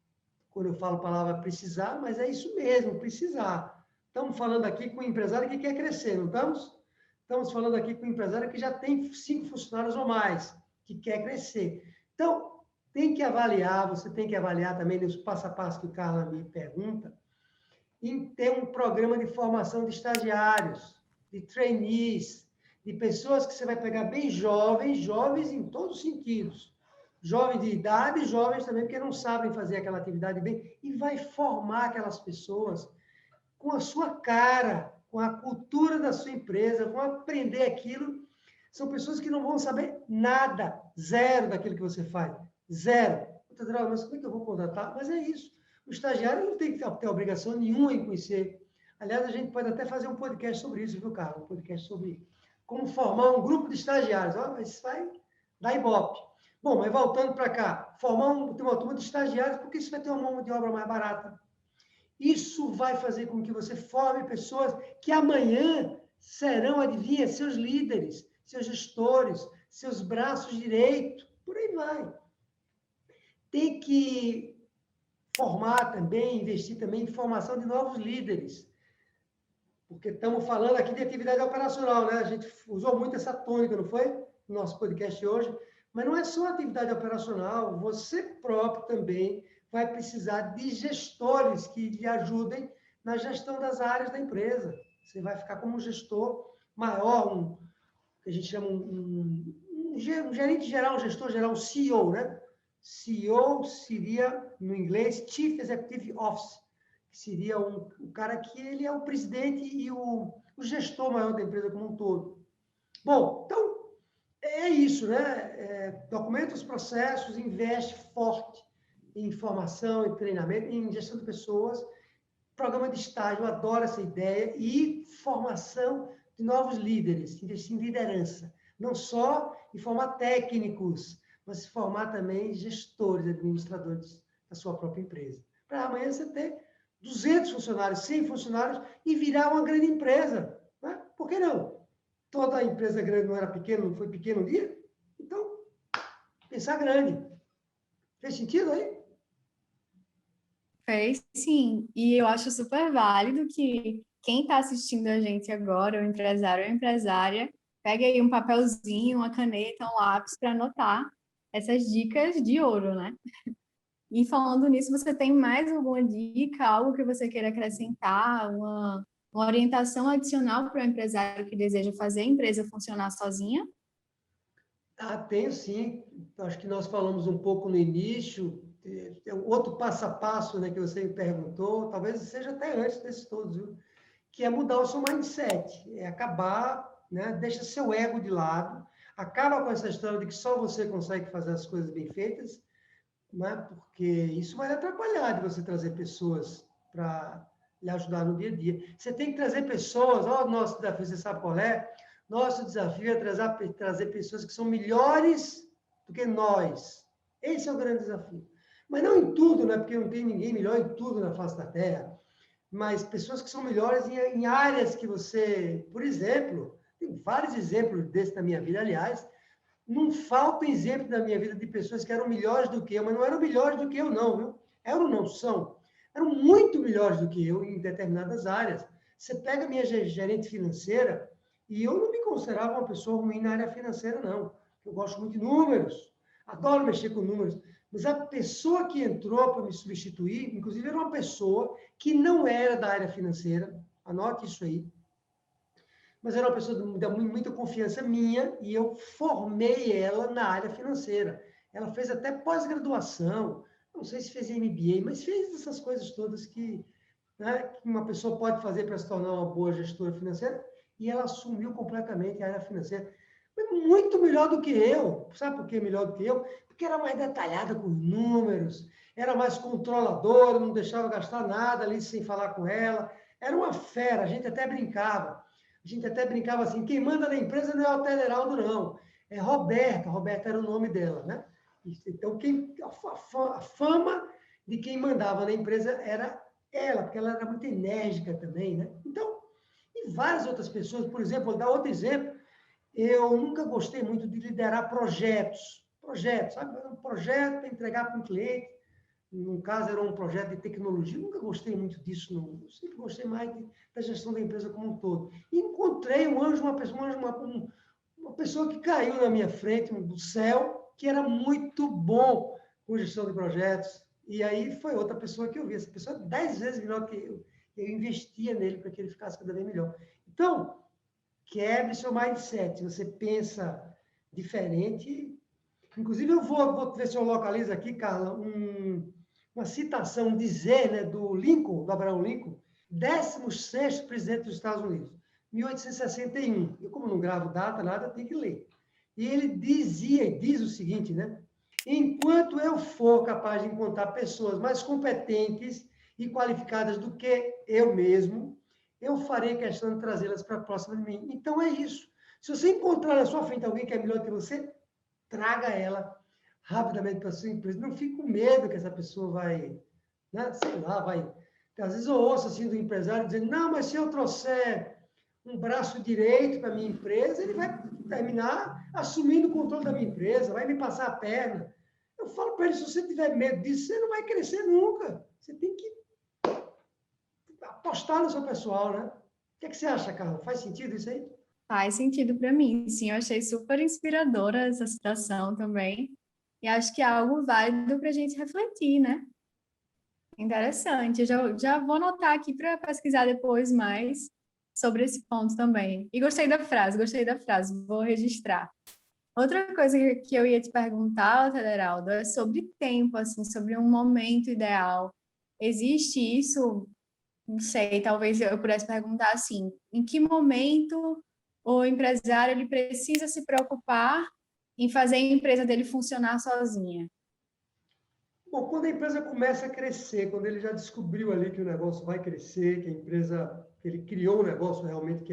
quando eu falo a palavra precisar, mas é isso mesmo, precisar. Estamos falando aqui com um empresário que quer crescer, não estamos? Estamos falando aqui com um empresário que já tem 5 funcionários ou mais, que quer crescer. Então, tem que avaliar, você tem que avaliar também nos passo a passo que o Carla me pergunta, em ter um programa de formação de estagiários, de trainees, de pessoas que você vai pegar bem jovens, jovens em todos os sentidos. Jovens de idade, jovens também, porque não sabem fazer aquela atividade bem, e vai formar aquelas pessoas com a sua cara, com a cultura da sua empresa, vão aprender aquilo. São pessoas que não vão saber nada, zero daquilo que você faz. Zero. Mas como é que eu vou contratar? Mas é isso. O estagiário não tem que ter obrigação nenhuma em conhecer. Aliás, a gente pode até fazer um podcast sobre isso, viu, Carlos? Um podcast sobre como formar um grupo de estagiários. Ó, isso vai dar ibope. Bom, mas voltando para cá, formar uma turma de estagiários, porque isso vai ter uma mão de obra mais barata. Isso vai fazer com que você forme pessoas que amanhã serão, adivinha, seus líderes, seus gestores, seus braços direitos, por aí vai. Tem que formar também, investir também em formação de novos líderes. Porque estamos falando aqui de atividade operacional, né? A gente usou muito essa tônica, não foi? No nosso podcast hoje. Mas não é só atividade operacional, você próprio também vai precisar de gestores que lhe ajudem na gestão das áreas da empresa. Você vai ficar como um gestor maior, que a gente chama um gerente geral, um gestor geral, um CEO, né? CEO seria, no inglês, Chief Executive Officer, que seria o cara que ele é o presidente e o gestor maior da empresa como um todo. Bom, então, é isso, né? Documenta os processos, investe forte em formação, em treinamento, em gestão de pessoas, programa de estágio, eu adoro essa ideia, e formação de novos líderes, investir em liderança. Não só em formar técnicos, mas formar também gestores, administradores da sua própria empresa. Para amanhã você ter 200 funcionários, 100 funcionários e virar uma grande empresa. Né? Por que não? Toda a empresa grande não era pequena, não foi pequeno um dia? Então, pensar grande. Fez sentido aí? Fez sim, e eu acho super válido que quem está assistindo a gente agora, o empresário ou a empresária, pegue aí um papelzinho, uma caneta, um lápis para anotar essas dicas de ouro, né? E falando nisso, você tem mais alguma dica, algo que você queira acrescentar, uma orientação adicional para o empresário que deseja fazer a empresa funcionar sozinha? Tenho sim. Acho que nós falamos um pouco no início. Tem um outro passo a passo, né, que você me perguntou, talvez seja até antes desses todos, viu? Que é mudar o seu mindset, é acabar, né, deixa seu ego de lado, acaba com essa história de que só você consegue fazer as coisas bem feitas, né, porque isso vai atrapalhar de você trazer pessoas para lhe ajudar no dia a dia. Você tem que trazer pessoas, ó, o nosso desafio, você sabe qual é? Nosso desafio é trazer pessoas que são melhores do que nós. Esse é o grande desafio. Mas não em tudo, né? Porque não tem ninguém melhor em tudo na face da Terra. Mas pessoas que são melhores em áreas que você... Por exemplo, tem vários exemplos desse na minha vida, aliás. Não falta exemplo da minha vida de pessoas que eram melhores do que eu, mas não eram melhores do que eu, não, viu? Eram, não são. Eram muito melhores do que eu em determinadas áreas. Você pega a minha gerente financeira, e eu não me considerava uma pessoa ruim na área financeira, não. Eu gosto muito de números, adoro mexer com números. Mas a pessoa que entrou para me substituir, inclusive, era uma pessoa que não era da área financeira, anote isso aí, mas era uma pessoa de muita confiança minha e eu formei ela na área financeira. Ela fez até pós-graduação, não sei se fez MBA, mas fez essas coisas todas que, né, que uma pessoa pode fazer para se tornar uma boa gestora financeira, e ela assumiu completamente a área financeira. Muito melhor do que eu. Sabe por que melhor do que eu? Porque era mais detalhada com números, era mais controladora, não deixava gastar nada ali sem falar com ela. Era uma fera, a gente até brincava. A gente até brincava assim, quem manda na empresa não é o Teleraldo, não. É Roberta. Roberta era o nome dela, né? Então, a fama de quem mandava na empresa era ela, porque ela era muito enérgica também, né? Então, e várias outras pessoas, por exemplo, vou dar outro exemplo, eu nunca gostei muito de liderar projetos. Projetos, sabe? Um projeto para entregar para um cliente. No caso, era um projeto de tecnologia. Eu nunca gostei muito disso, não. Eu sempre gostei mais da gestão da empresa como um todo. E encontrei um anjo, uma pessoa que caiu na minha frente, do céu, que era muito bom com gestão de projetos. E aí foi outra pessoa que eu vi. Essa pessoa é 10 vezes melhor que eu. Eu investia nele para que ele ficasse cada vez melhor. Então, quebre seu mindset. Você pensa diferente. Inclusive, eu vou ver se eu localizo aqui, Carla, uma citação, dizer, né, do Lincoln, do Abraham Lincoln, 16º presidente dos Estados Unidos, 1861. Eu, como não gravo data, nada, tenho que ler. E ele diz o seguinte, né? Enquanto eu for capaz de encontrar pessoas mais competentes e qualificadas do que eu mesmo, eu farei questão de trazê-las para próxima de mim. Então, é isso. Se você encontrar na sua frente alguém que é melhor que você, traga ela rapidamente para a sua empresa. Não fique com medo que essa pessoa vai, né, sei lá, vai... Às vezes eu ouço assim do empresário dizendo, não, mas se eu trouxer um braço direito para a minha empresa, ele vai terminar assumindo o controle da minha empresa, vai me passar a perna. Eu falo para ele, se você tiver medo disso, você não vai crescer nunca. Você tem que apostar no seu pessoal, né? O que é que você acha, Carla? Faz sentido isso aí? Faz sentido para mim, sim, eu achei super inspiradora essa situação também. E acho que é algo válido para a gente refletir, né? Interessante. Eu já vou anotar aqui para pesquisar depois mais sobre esse ponto também. E gostei da frase, vou registrar. Outra coisa que eu ia te perguntar, Federaldo, é sobre tempo, assim, sobre um momento ideal. Existe isso? Não sei, talvez eu pudesse perguntar assim, em que momento o empresário ele precisa se preocupar em fazer a empresa dele funcionar sozinha? Bom, quando a empresa começa a crescer, quando ele já descobriu ali que o negócio vai crescer, que a empresa, que ele criou um negócio realmente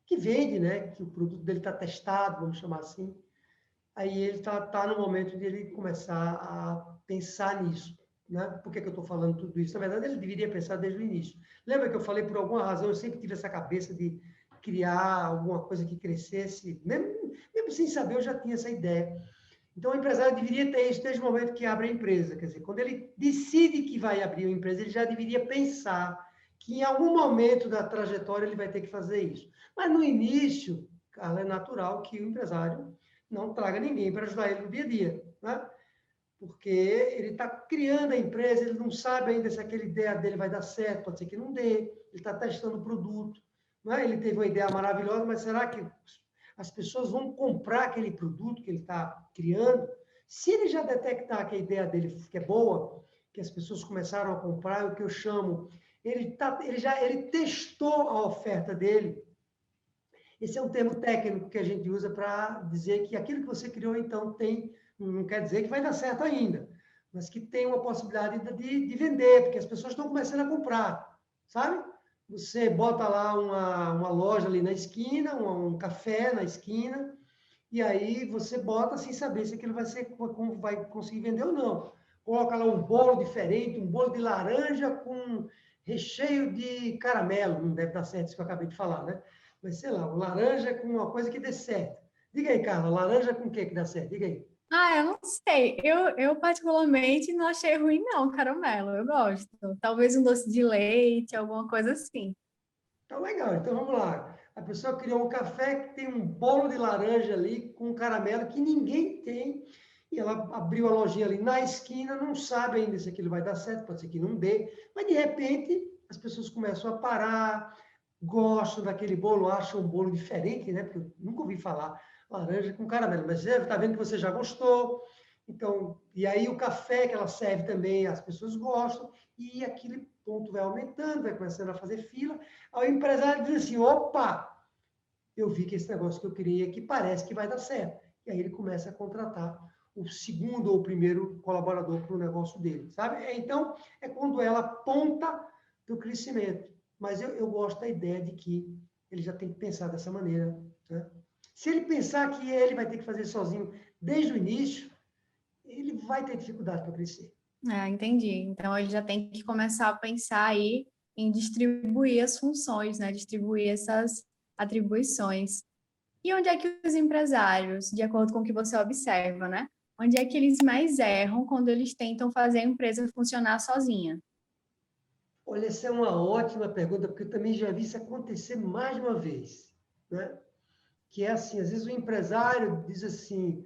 que vende, né? Que o produto dele está testado, vamos chamar assim, aí ele tá no momento de ele começar a pensar nisso. Né? Por que eu estou falando tudo isso? Na verdade, ele deveria pensar desde o início. Lembra que eu falei, por alguma razão, eu sempre tive essa cabeça de criar alguma coisa que crescesse, mesmo sem saber, eu já tinha essa ideia. Então, o empresário deveria ter isso desde o momento que abre a empresa. Quer dizer, quando ele decide que vai abrir uma empresa, ele já deveria pensar que em algum momento da trajetória ele vai ter que fazer isso. Mas no início, Carla, é natural que o empresário não traga ninguém para ajudar ele no dia a dia, né? Porque ele está criando a empresa, ele não sabe ainda se aquela ideia dele vai dar certo, pode ser que não dê, ele está testando o produto, não é? Ele teve uma ideia maravilhosa, mas será que as pessoas vão comprar aquele produto que ele está criando? Se ele já detectar que a ideia dele que é boa, que as pessoas começaram a comprar, é o que eu chamo, ele testou a oferta dele. Esse é um termo técnico que a gente usa para dizer que aquilo que você criou, então, não quer dizer que vai dar certo ainda, mas que tem uma possibilidade de vender, porque as pessoas estão começando a comprar, sabe? Você bota lá uma loja ali na esquina, um café na esquina, e aí você bota sem saber se aquilo vai conseguir vender ou não. Coloca lá um bolo diferente, um bolo de laranja com recheio de caramelo, não deve dar certo isso que eu acabei de falar, né? Mas sei lá, laranja com uma coisa que dê certo. Diga aí, Carla, laranja com o que dá certo? Diga aí. Ah, eu não sei. Eu particularmente não achei ruim, não, caramelo. Eu gosto. Talvez um doce de leite, alguma coisa assim. Então, legal. Então, vamos lá. A pessoa criou um café que tem um bolo de laranja ali com caramelo que ninguém tem. E ela abriu a lojinha ali na esquina, não sabe ainda se aquilo vai dar certo, pode ser que não dê. Mas, de repente, as pessoas começam a parar, gostam daquele bolo, acham um bolo diferente, né? Porque eu nunca ouvi falar laranja com caramelo. Mas você está vendo que você já gostou. Então, e aí o café que ela serve também, as pessoas gostam. E aquele ponto vai aumentando, vai começando a fazer fila. Aí o empresário diz assim, opa, eu vi que esse negócio que eu criei aqui parece que vai dar certo. E aí ele começa a contratar o segundo ou o primeiro colaborador para o negócio dele, sabe? Então, é quando ela aponta para o crescimento. Mas eu gosto da ideia de que ele já tem que pensar dessa maneira. Né? Se ele pensar que ele vai ter que fazer sozinho desde o início, ele vai ter dificuldade para crescer. Ah, entendi. Então ele já tem que começar a pensar aí em distribuir as funções, né? Distribuir essas atribuições. E onde é que os empresários, de acordo com o que você observa, né? Onde é que eles mais erram quando eles tentam fazer a empresa funcionar sozinha? Olha, essa é uma ótima pergunta, porque eu também já vi isso acontecer mais de uma vez, né? Que é assim, às vezes o empresário diz assim,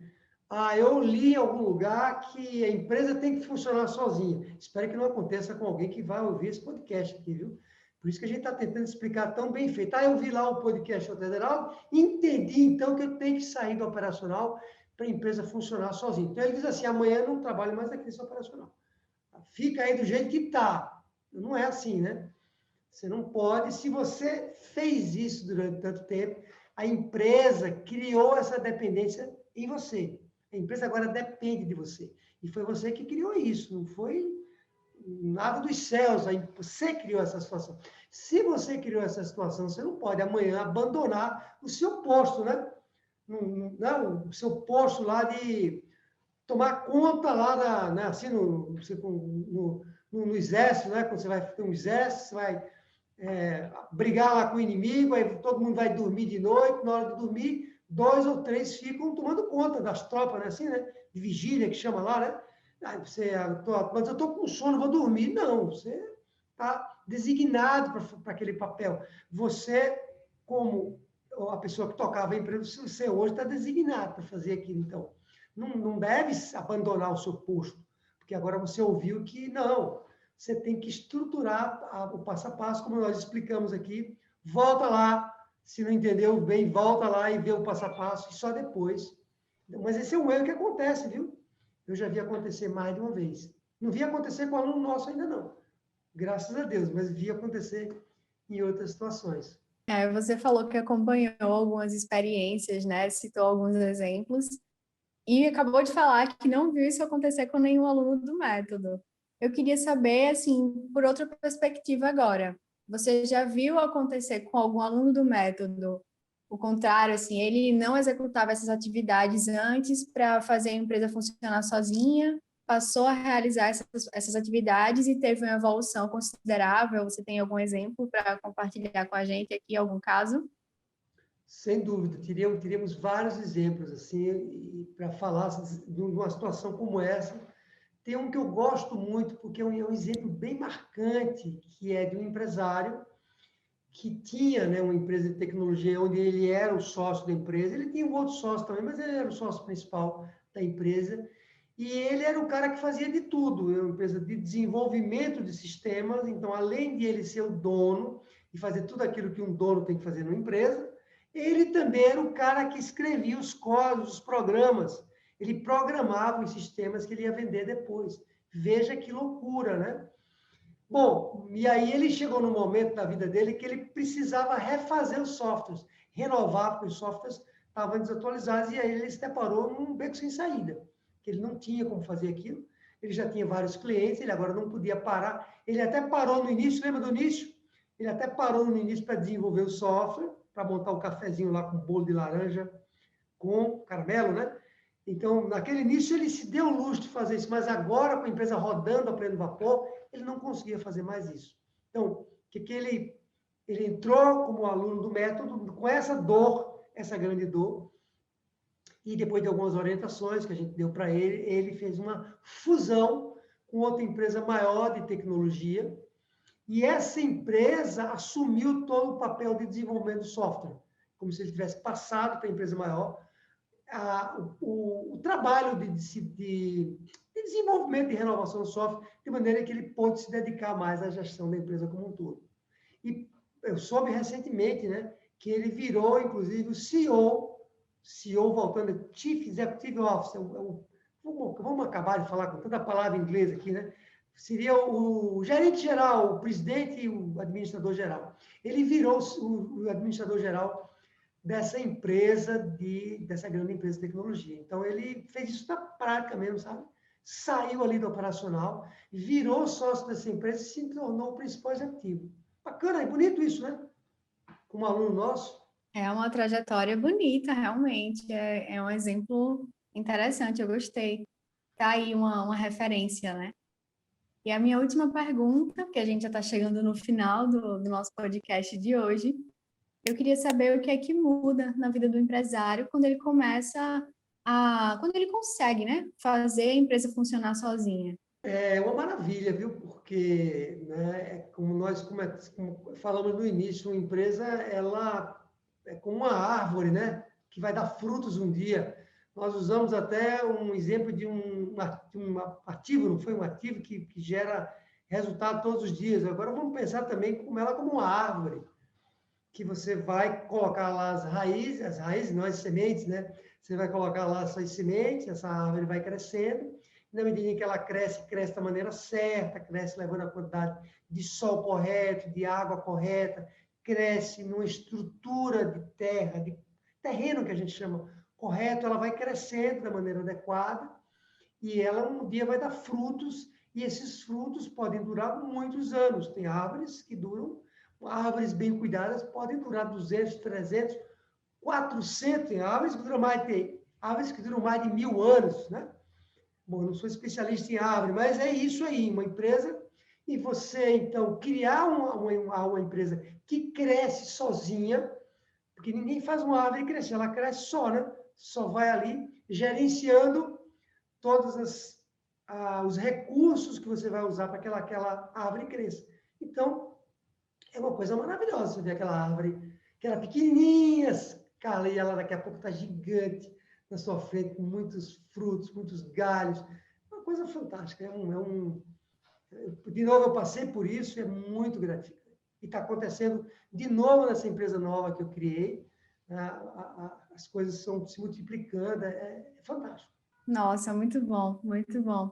eu li em algum lugar que a empresa tem que funcionar sozinha. Espero que não aconteça com alguém que vai ouvir esse podcast aqui, viu? Por isso que a gente está tentando explicar tão bem feito. Eu vi lá o podcast do Federal, entendi então que eu tenho que sair do operacional para a empresa funcionar sozinha. Então ele diz assim, amanhã eu não trabalho mais aqui nesse operacional. Fica aí do jeito que está. Não é assim, né? Você não pode, se você fez isso durante tanto tempo, a empresa criou essa dependência em você. A empresa agora depende de você. E foi você que criou isso, não foi nada dos céus. Aí você criou essa situação. Se você criou essa situação, você não pode amanhã abandonar o seu posto, né? Não, o seu posto lá de tomar conta lá né, assim, no exército, né? Quando você vai ter um exército, você vai brigar lá com o inimigo, aí todo mundo vai dormir de noite, na hora de dormir, 2 ou 3 ficam tomando conta das tropas, né? Assim, né? De vigília, que chama lá, né? Aí você, mas eu estou com sono, vou dormir. Não, você está designado para aquele papel. Você, como a pessoa que tocava a empresa, você hoje está designado para fazer aquilo. Então, não deve abandonar o seu posto, porque agora você ouviu que não, você tem que estruturar o passo a passo, como nós explicamos aqui. Volta lá, se não entendeu bem, volta lá e vê o passo a passo, e só depois. Mas esse é um erro que acontece, viu? Eu já vi acontecer mais de uma vez. Não vi acontecer com aluno nosso ainda não, graças a Deus, mas vi acontecer em outras situações. Você falou que acompanhou algumas experiências, né? Citou alguns exemplos. E acabou de falar que não viu isso acontecer com nenhum aluno do método. Eu queria saber, assim, por outra perspectiva agora. Você já viu acontecer com algum aluno do método o contrário, assim, ele não executava essas atividades antes para fazer a empresa funcionar sozinha, passou a realizar essas atividades e teve uma evolução considerável? Você tem algum exemplo para compartilhar com a gente aqui, algum caso? Sem dúvida, teríamos vários exemplos assim para falar de uma situação como essa. Tem um que eu gosto muito, porque é um exemplo bem marcante, que é de um empresário que tinha, né, uma empresa de tecnologia onde ele era o sócio da empresa. Ele tinha um outro sócio também, mas ele era o sócio principal da empresa. E ele era o cara que fazia de tudo. É uma empresa de desenvolvimento de sistemas. Então, além de ele ser o dono e fazer tudo aquilo que um dono tem que fazer numa empresa, ele também era o cara que escrevia os códigos, os programas. Ele programava os sistemas que ele ia vender depois. Veja que loucura, né? Bom, e aí ele chegou num momento da vida dele que ele precisava refazer os softwares, renovar, porque os softwares estavam desatualizados, e aí ele se deparou num beco sem saída, que ele não tinha como fazer aquilo. Ele já tinha vários clientes, ele agora não podia parar. Ele até parou no início, lembra do início? Ele até parou no início para desenvolver o software, para montar o cafezinho lá com bolo de laranja, com caramelo, né? Então, naquele início, ele se deu o luxo de fazer isso, mas agora, com a empresa rodando a pleno vapor, ele não conseguia fazer mais isso. Então, ele entrou como aluno do método com essa dor, essa grande dor, e depois de algumas orientações que a gente deu para ele, ele fez uma fusão com outra empresa maior de tecnologia, e essa empresa assumiu todo o papel de desenvolvimento do software, como se ele tivesse passado para a empresa maior, o trabalho de desenvolvimento e renovação do software, de maneira que ele pôde se dedicar mais à gestão da empresa como um todo. E eu soube recentemente, né, que ele virou, inclusive, o CEO voltando, Chief Executive Officer, vamos acabar de falar com tanta palavra em inglês aqui, né? Seria o gerente geral, o presidente e o administrador geral. Ele virou o administrador geral dessa empresa, dessa grande empresa de tecnologia. Então, ele fez isso na prática mesmo, sabe? Saiu ali do operacional, virou sócio dessa empresa e se tornou o principal executivo. Bacana, é bonito isso, né? Como aluno nosso. É uma trajetória bonita, realmente. É um exemplo interessante, eu gostei. Tá aí uma referência, né? E a minha última pergunta, que a gente já está chegando no final do nosso podcast de hoje, eu queria saber o que é que muda na vida do empresário quando ele quando ele consegue, né, fazer a empresa funcionar sozinha. É uma maravilha, viu? Porque, né, como falamos no início, uma empresa, ela é como uma árvore, né? Que vai dar frutos um dia. Nós usamos até um exemplo de um ativo, não foi um ativo que gera resultado todos os dias. Agora vamos pensar também como ela como uma árvore, que você vai colocar lá as raízes, não as sementes, né? Você vai colocar lá as suas sementes, essa árvore vai crescendo, e na medida em que ela cresce, cresce da maneira certa, cresce levando a quantidade de sol correto, de água correta, cresce numa estrutura de terra, de terreno que a gente chama correto, ela vai crescendo da maneira adequada e ela um dia vai dar frutos e esses frutos podem durar muitos anos. Tem árvores que duram, árvores bem cuidadas podem durar 200, 300, 400, tem árvores que duram mais de 1000 anos, né? Bom, eu não sou especialista em árvore, mas é isso aí, uma empresa, e você, então, criar uma empresa que cresce sozinha, porque ninguém faz uma árvore crescer, ela cresce só, né? Só vai ali gerenciando todos os recursos que você vai usar para que aquela árvore cresça. Então, é uma coisa maravilhosa você ver aquela árvore, que era pequenininha, cara, e ela daqui a pouco está gigante na sua frente, com muitos frutos, muitos galhos. Uma coisa fantástica. De novo, eu passei por isso, é muito gratificante. E está acontecendo de novo nessa empresa nova que eu criei. As coisas estão se multiplicando, é fantástico. Nossa, muito bom, muito bom.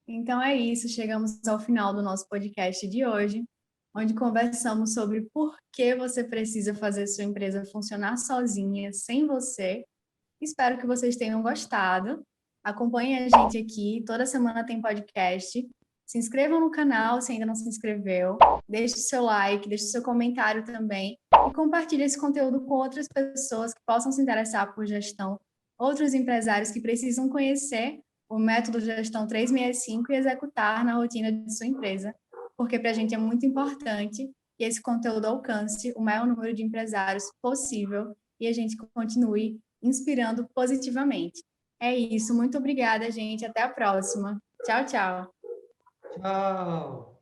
Então é isso, chegamos ao final do nosso podcast de hoje, onde conversamos sobre por que você precisa fazer sua empresa funcionar sozinha, sem você. Espero que vocês tenham gostado. Acompanhem a gente aqui, toda semana tem podcast. Se inscrevam no canal se ainda não se inscreveu. Deixe o seu like, deixe o seu comentário também. E compartilhe esse conteúdo com outras pessoas que possam se interessar por gestão, outros empresários que precisam conhecer o método de gestão 365 e executar na rotina de sua empresa, porque para a gente é muito importante que esse conteúdo alcance o maior número de empresários possível e a gente continue inspirando positivamente. É isso, muito obrigada, gente. Até a próxima. Tchau, tchau. Tchau.